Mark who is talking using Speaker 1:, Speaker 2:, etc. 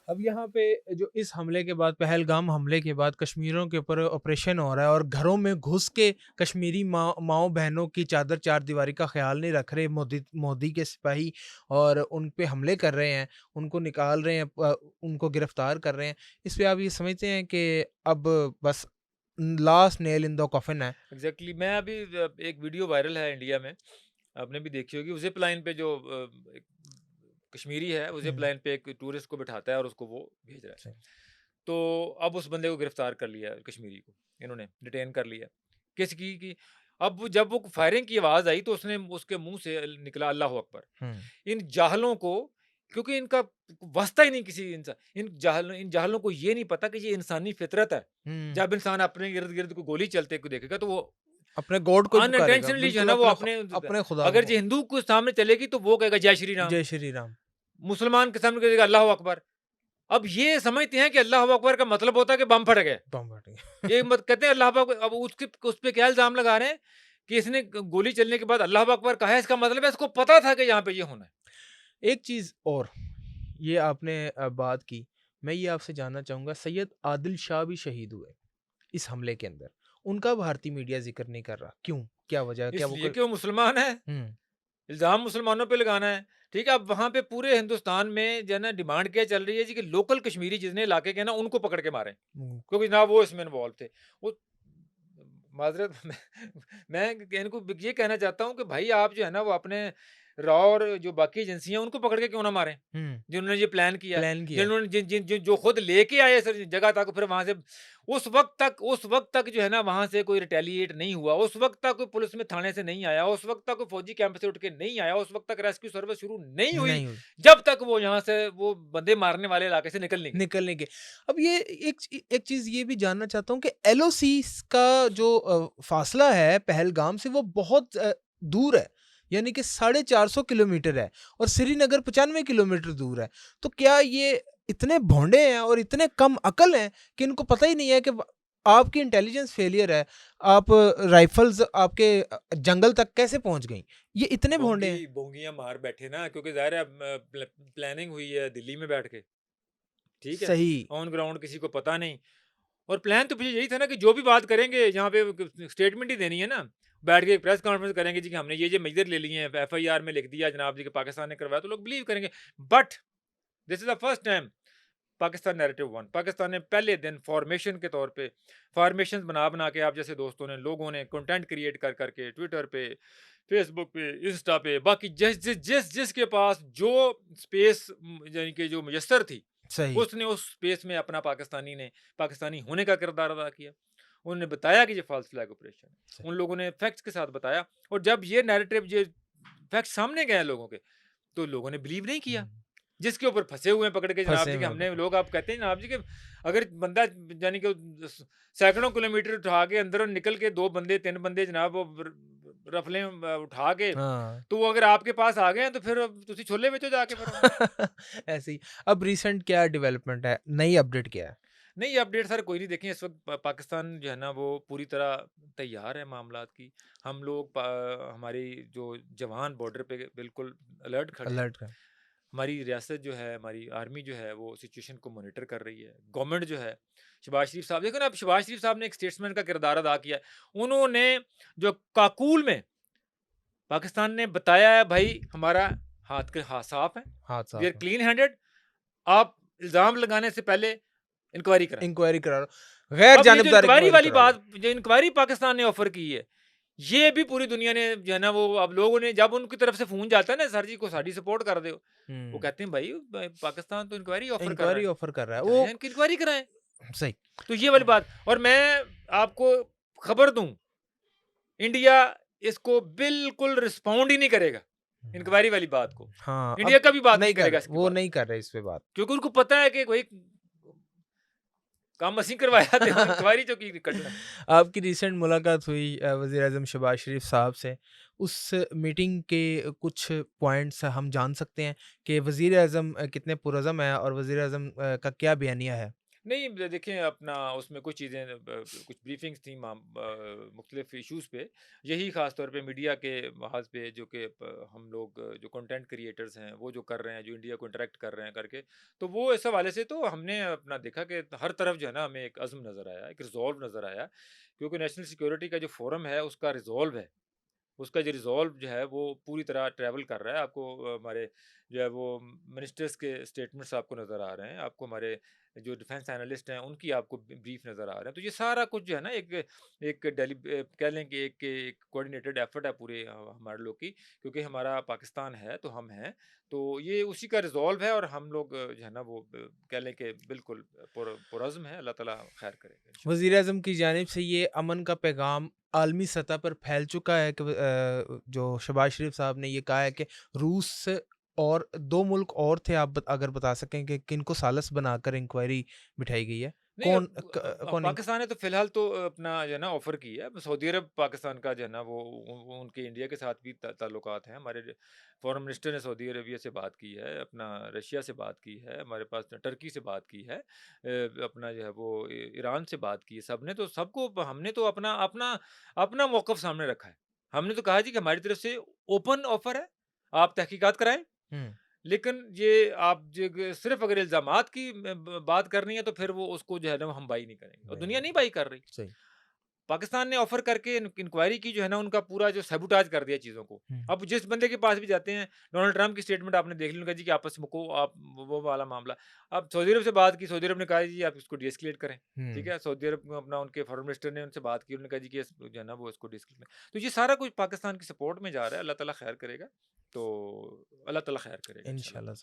Speaker 1: अब यहाँ पे जो इस हमले के बाद, पहलगाम हमले के बाद कश्मीरियों के ऊपर ऑपरेशन हो रहा है और घरों में घुस के कश्मीरी माँओं बहनों की चादर चार दीवारी का ख्याल नहीं रख रहे मोदी मोदी के सिपाही, और उन पे हमले कर रहे हैं, उनको निकाल रहे हैं, उनको गिरफ्तार कर रहे हैं। इस पे आप ये समझते हैं कि अब बस last nail in the coffin है?
Speaker 2: एग्जैक्टली मैं अभी एक वीडियो वायरल है इंडिया में, आपने भी देखी होगी। जिप लाइन पे जो एक कश्मीरी है, वो जिप
Speaker 1: हम्म,
Speaker 2: लाइन पे एक टूरिस्ट को बिठाता है और उसको वो भेज रहा है।
Speaker 1: सही।
Speaker 2: तो अब उस बंदे को गिरफ्तार कर लिया है, कश्मीरी को इन्होंने डिटेन कर लिया। किस की अब जब वो फायरिंग की आवाज़ आई तो उसने उसके मुँह से निकला अल्लाह हू अकबर।
Speaker 1: हम्म,
Speaker 2: इन जाहलों को, क्योंकि इनका वास्ता ही नहीं किसी इंसान, इन जाहलों को ये नहीं पता कि ये इंसानी फितरत है।
Speaker 1: हम्म,
Speaker 2: जब इंसान अपने इर्द-गिर्द को गोली चलते को देखेगा तो वो
Speaker 1: अपने गॉड को ही पुकारेगा,
Speaker 2: अनइंटेंशनली जो है
Speaker 1: बिल्कुल
Speaker 2: ना वो
Speaker 1: अपने
Speaker 2: अपने,
Speaker 1: अपने खुदा
Speaker 2: अगर
Speaker 1: को।
Speaker 2: जो हिंदू को सामने चलेगी तो वो कहेगा जय श्री राम,
Speaker 1: जय श्री राम।
Speaker 2: मुसलमान के सामने कहेगा अल्लाह अकबर। अब ये समझते हैं कि अल्लाह अकबर का मतलब होता है कि बम फट गए।
Speaker 1: बम फट
Speaker 2: ये
Speaker 1: गया।
Speaker 2: मत कहते हैं अल्लाह अकबर, अब उसके उस पे क्या इल्जाम लगा रहे हैं कि इसने गोली चलने के बाद अल्लाह अकबर कहा है, इसका मतलब है इसको पता था कि यहाँ पे ये होना है।
Speaker 1: एक चीज़ और, ये आपने बात की, मैं ये आपसे जानना चाहूँगा, सैयद आदिल शाह भी शहीद हुए इस हमले के अंदर। उनका भारतीय मीडिया ज़िक्र नहीं कर रहा, क्यों? क्या वजह है? क्या वो
Speaker 2: इसलिए
Speaker 1: कोई?
Speaker 2: कि वो मुसलमान है,
Speaker 1: हुँ,
Speaker 2: इल्ज़ाम मुसलमानों पे लगाना है। ठीक है, अब वहाँ पे पूरे हिंदुस्तान में जो है ना डिमांड क्या चल रही है जी कि लोकल कश्मीरी जितने इलाके के हैं ना उनको पकड़ के मारें,
Speaker 1: हुँ,
Speaker 2: क्योंकि ना वो इसमें इन्वॉल्व थे। वो माज़रत मैं इनको ये कहना चाहता हूँ कि भाई आप जो है ना वो अपने रॉ और जो बाकी एजेंसियाँ उनको पकड़ के क्यों ना मारें,
Speaker 1: हुँ,
Speaker 2: जिन्होंने ये प्लान किया है,
Speaker 1: प्लान किया है।
Speaker 2: जिन्होंने जिन जिन जिन जो खुद लेके आए सर जगह तक, फिर वहाँ से उस वक़्त तक जो है ना वहाँ से कोई रिटेलिएट नहीं हुआ, उस वक़्त तक कोई पुलिस में थाने से नहीं आया, उस वक़्त तक कोई फौजी कैंप से उठ के नहीं आया, उस वक़्त तक रेस्क्यू सर्विस शुरू नहीं हुई,
Speaker 1: नहीं हुई,
Speaker 2: जब तक वो यहाँ से वो बंदे मारने वाले इलाके से निकल नहीं गए।
Speaker 1: निकलने के। अब ये एक चीज़ ये भी जानना चाहता हूँ कि एलओसी का जो फ़ासला है पहलगाम से, वो बहुत दूर है। यानी कि 450 किलोमीटर है और श्रीनगर 95 किलोमीटर दूर है। तो क्या ये इतने भोंडे हैं और इतने कम अकल हैं कि इनको पता ही नहीं है कि आपकी इंटेलिजेंस फेलियर है। आप राइफ़ल्स आपके जंगल तक कैसे पहुँच गईं? ये इतने भोंडे हैं।
Speaker 2: बोंगियाँ मार बैठे ना, क्योंकि ज़ाहिर है प्लानिंग हुई है दिल्ली में बैठ के, ठीक है?
Speaker 1: सही।
Speaker 2: ऑन ग्राउंड किसी को पता नहीं। और प्लान तो फिर यही था ना कि जो भी बात करेंगे यहाँ पे स्टेटमेंट ही देनी है ना, बैठ के एक प्रेस कॉन्फ्रेंस करेंगे जी कि हमने ये मेजर ले लिए हैं, एफआईआर में लिख दिया जनाब जी कि पाकिस्तान ने करवाया, तो लोग बिलीव करेंगे। But this is the first time Pakistan narrative one, Pakistan ने पहले दिन फॉर्मेशन के तौर पे फॉर्मेशन बना बना के, आप जैसे दोस्तों ने, लोगों ने कंटेंट क्रिएट कर करके ट्विटर पे, फेसबुक पे, इंस्टा पे, बाकी जिसके पास जो स्पेस यानी कि जो मुयस्सर थी,
Speaker 1: सही।
Speaker 2: उसने उस स्पेस में अपना पाकिस्तानी होने का किरदार अदा किया। उन्होंने बताया कि ये फॉल्स फ्लैग ऑपरेशन है,
Speaker 1: सही।
Speaker 2: उन लोगों ने फैक्ट्स के साथ बताया। और जब ये नैरेटिव, ये फैक्ट सामने गए लोगों के, तो लोगों ने बिलीव नहीं किया।
Speaker 1: हुँ।
Speaker 2: जिसके ऊपर फँसे हुए हैं पकड़ के जनाब
Speaker 1: फँसे
Speaker 2: जी, कि
Speaker 1: हुए हैं
Speaker 2: हमने,
Speaker 1: पकड़।
Speaker 2: लोग आप कहते हैं जनाब जी कि अगर बंदा यानी कि सैकड़ों किलोमीटर उठा के अंदर और निकल के 2 बंदे 3 बंदे जनाब वो रफलें उठा के,
Speaker 1: हाँ।
Speaker 2: तो वो अगर आपके पास आ गए हैं तो फिर तुसी छोले बेचो जाके फिर उन्हें।
Speaker 1: ऐसे ही। अब रिसेंट क्या डेवलपमेंट है? नई अपडेट क्या है?
Speaker 2: नहीं, अपडेट सर कोई नहीं, देखें इस वक़्त पाकिस्तान जो है ना वो पूरी तरह तैयार है मामलात की। हम लोग हमारी जो जवान बॉर्डर पे बिल्कुल अलर्ट खड़े हैं।
Speaker 1: अलर्ट का।
Speaker 2: हमारी रियासत जो है, हमारी आर्मी जो है वो सिचुएशन को मॉनिटर कर रही है। गवर्नमेंट जो है, शहबाज शरीफ साहब, देखो ना, अब शहबाज शरीफ साहब ने एक स्टेट्समैन का किरदार अदा किया है। उन्होंने जो काकूल में पाकिस्तान ने बताया है भाई हमारा हाथ साफ है,
Speaker 1: हाथ
Speaker 2: वी आर
Speaker 1: साफ है।
Speaker 2: क्लीन हैंडेड, आप इल्ज़ाम लगाने से पहले इंक्वायरी कराएँ।
Speaker 1: इंक्वायरी करा लो। गैर
Speaker 2: अब ये जो
Speaker 1: जानिबदार
Speaker 2: इंक्वायरी
Speaker 1: इंक्वायरी
Speaker 2: वाली
Speaker 1: करा लो।
Speaker 2: बात, जो इंक्वायरी पाकिस्तान ने ऑफर की है, ये भी पूरी दुनिया ने जो है ना वो, अब लोगों ने जब उनकी तरफ से फोन जाता है ना, सर जी को साड़ी सपोर्ट कर दो, वो
Speaker 1: हुँ।
Speaker 2: कहते हैं भाई पाकिस्तान तो इंक्वायरी ऑफर कर रहा
Speaker 1: इंक्वायरी
Speaker 2: है,
Speaker 1: ऑफ़र कर रहा है।
Speaker 2: जाए
Speaker 1: वो
Speaker 2: इनकी इंक्वायरी कराएं।
Speaker 1: सही।
Speaker 2: तो ये वाली बात, और मैं आपको खबर दूं, इंडिया इसको बिल्कुल रिस्पॉन्ड ही नहीं करेगा,
Speaker 1: हुँ।
Speaker 2: इंक्वायरी वाली बात को।
Speaker 1: हाँ,
Speaker 2: इंडिया
Speaker 1: अब
Speaker 2: कभी बात
Speaker 1: नहीं
Speaker 2: नहीं
Speaker 1: कर
Speaker 2: करेगा
Speaker 1: रहे,
Speaker 2: इसके
Speaker 1: वो
Speaker 2: बाद,
Speaker 1: नहीं कर रहे इस पे बात।
Speaker 2: क्योंकि उनको पता है कि भाई काम असी करवाया थे, हम इंक्वायरी जो की कटना।
Speaker 1: आपकी रिसेंट मुलाकात हुई वज़ीर-ए-आज़म शहबाज शरीफ साहब से। उस मीटिंग के कुछ पॉइंट्स हम जान सकते हैं कि वज़ीर-ए-आज़म कितने पुरज़म हैं और वज़ीर-ए-आज़म का क्या बयानिया है?
Speaker 2: नहीं देखें अपना उसमें कुछ चीज़ें कुछ ब्रीफिंग्स थी मुख्तलिफ इश्यूज़ पे। यही ख़ास तौर पे मीडिया के महाज पे जो कि हम लोग जो कंटेंट क्रिएटर्स हैं वो जो कर रहे हैं, जो इंडिया को इंटरेक्ट कर रहे हैं करके, तो वो इस हवाले से तो हमने अपना देखा कि हर तरफ जो है ना हमें एक अज़्म नज़र आया, एक रिज़ॉल्व नज़र आया, क्योंकि नेशनल सिक्योरिटी का जो फोरम है उसका रिज़ॉल्व है। उसका जो रिज़ॉल्व जो है वो पूरी तरह ट्रैवल कर रहा है। आपको हमारे जो है वो मिनिस्टर्स के स्टेटमेंट्स आपको नज़र आ रहे हैं। आपको हमारे जो डिफेंस एनालिस्ट हैं उनकी आपको ब्रीफ नज़र आ रहे हैं। तो ये सारा कुछ जो है ना एक एक कह लें कि एक कोऑर्डिनेटेड एफर्ट है पूरे हमारे लोग की, क्योंकि हमारा पाकिस्तान है तो हम हैं। तो ये उसी का रिज़ॉल्व है और हम लोग जो है ना वो कह लें कि बिल्कुल पुरज़्म है। अल्लाह ताला खैर करेगा इंशाल्लाह।
Speaker 1: वज़ीर आज़म की जानिब से ये अमन का पैगाम आलमी सतह पर फैल चुका है कि जो शहबाज शरीफ साहब ने ये कहा है कि रूस और 2 मुल्क और थे, आप अगर बता सकें कि किनको सालस बनाकर इंक्वायरी बिठाई गई है?
Speaker 2: नहीं
Speaker 1: कौन कौन
Speaker 2: पाकिस्तान ने तो फ़िलहाल तो अपना जो है ना ऑफ़र की है। अब सऊदी अरब पाकिस्तान का जो है ना वो उनके इंडिया के साथ भी ताल्लुकात हैं। हमारे फ़ॉरेन मिनिस्टर ने सऊदी अरबिया से बात की है, अपना रशिया से बात की है, हमारे पास टर्की से बात की है, अपना जो है वो ईरान से बात की है। सबने तो सबको हमने तो अपना अपना अपना मौक़िफ़ सामने रखा है। हमने तो कहा जी कि हमारी तरफ से ओपन ऑफ़र है, आप तहकीकात कराएँ।
Speaker 1: हुँ,
Speaker 2: लेकिन ये आप सिर्फ़ अगर इल्ज़ामात की बात करनी है तो फिर वो उसको जो है ना हम बाई नहीं करेंगे और
Speaker 1: वही
Speaker 2: दुनिया
Speaker 1: नहीं,
Speaker 2: नहीं बाई कर रही।
Speaker 1: सही।
Speaker 2: पाकिस्तान ने ऑफ़र करके इंक्वायरी की जो है ना उनका पूरा जो सबूटाज कर दिया चीज़ों को।
Speaker 1: हुँ,
Speaker 2: अब जिस बंदे के पास भी जाते हैं, डोनाल्ड ट्रम्प की स्टेटमेंट आपने देख ली, उन्होंने कहा जी कि आपस में को आप वो वाला मामला। अब सऊदी अरब से बात की, सऊदी अरब ने कहा जी आप इसको डीएस्केलेट करें। ठीक
Speaker 1: हुँ।
Speaker 2: है? सऊदी अरब में अपना उनके फ़ॉरेन मिनिस्टर ने उनसे बात की, उन्होंने कहा जी कि जो है ना वो इसको डीएस्केलेट करें। तो ये सारा कुछ पाकिस्तान की सपोर्ट में जा रहा है, अल्लाह ताला खैर करेगा। तो अल्लाह ताला खैर करेगा इंशाल्लाह
Speaker 1: इंशाल्लाह।
Speaker 2: ताला।